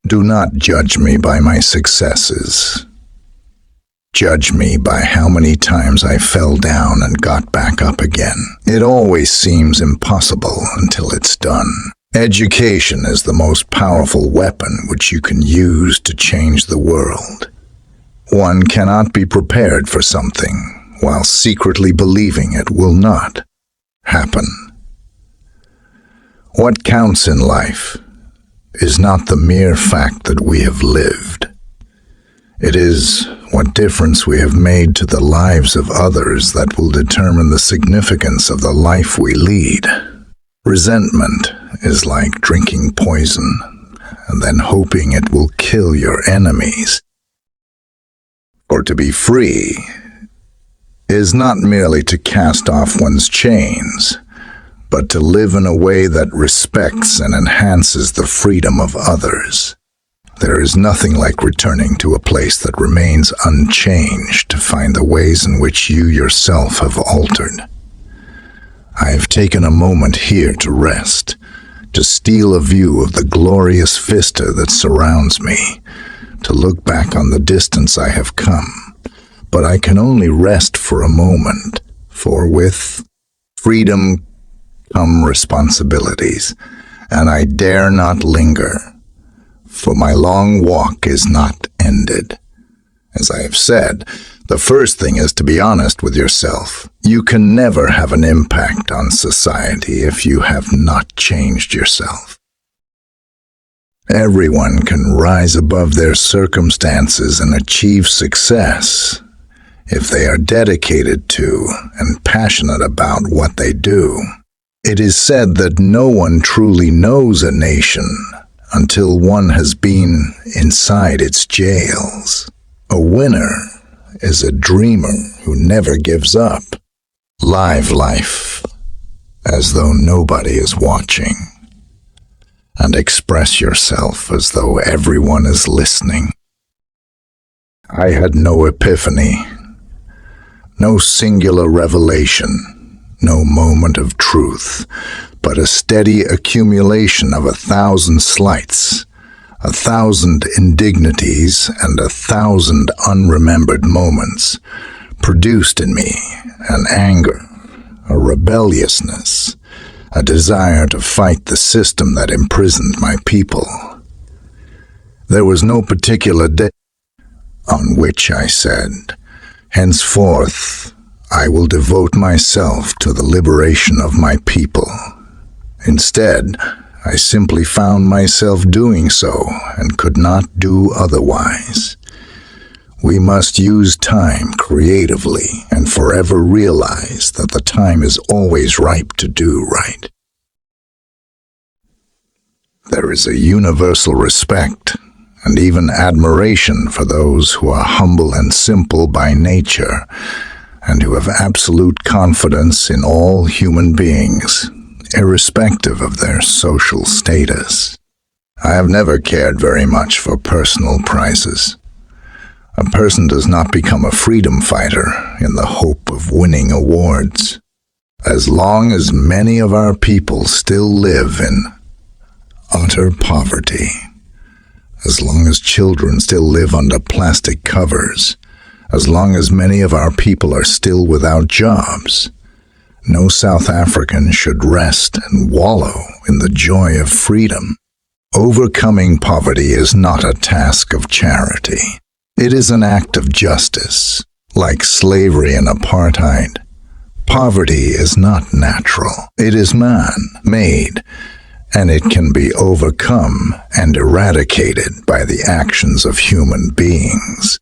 Do not judge me by my successes. Judge me by how many times I fell down and got back up again. It always seems impossible until it's done. Education is the most powerful weapon which you can use to change the world. One cannot be prepared for something while secretly believing it will not happen. What counts in life is not the mere fact that we have lived. It is what difference we have made to the lives of others that will determine the significance of the life we lead. Resentment is like drinking poison and then hoping it will kill your enemies. For to be free is not merely to cast off one's chains, but to live in a way that respects and enhances the freedom of others. There is nothing like returning to a place that remains unchanged to find the ways in which you yourself have altered. I have taken a moment here to rest, to steal a view of the glorious vista that surrounds me, to look back on the distance I have come. But I can only rest for a moment, for with freedom come responsibilities, and I dare not linger, for my long walk is not ended. As I have said, the first thing is to be honest with yourself. You can never have an impact on society if you have not changed yourself. Everyone can rise above their circumstances and achieve success if they are dedicated to and passionate about what they do. It is said that no one truly knows a nation until one has been inside its jails. A winner is a dreamer who never gives up. Live life as though nobody is watching, and express yourself as though everyone is listening. I had no epiphany, no singular revelation, no moment of truth, but a steady accumulation of 1,000 slights, 1,000 indignities, and 1,000 unremembered moments produced in me an anger, a rebelliousness, a desire to fight the system that imprisoned my people. There was no particular day on which I said, "Henceforth, I will devote myself to the liberation of my people." Instead, I simply found myself doing so and could not do otherwise. We must use time creatively and forever realize that the time is always ripe to do right. There is a universal respect and even admiration for those who are humble and simple by nature and who have absolute confidence in all human beings, irrespective of their social status. I have never cared very much for personal prizes. A person does not become a freedom fighter in the hope of winning awards. As long as many of our people still live in utter poverty, as long as children still live under plastic covers, as long as many of our people are still without jobs, no South African should rest and wallow in the joy of freedom. Overcoming poverty is not a task of charity. It is an act of justice. Like slavery and apartheid, poverty is not natural. It is man-made, and it can be overcome and eradicated by the actions of human beings.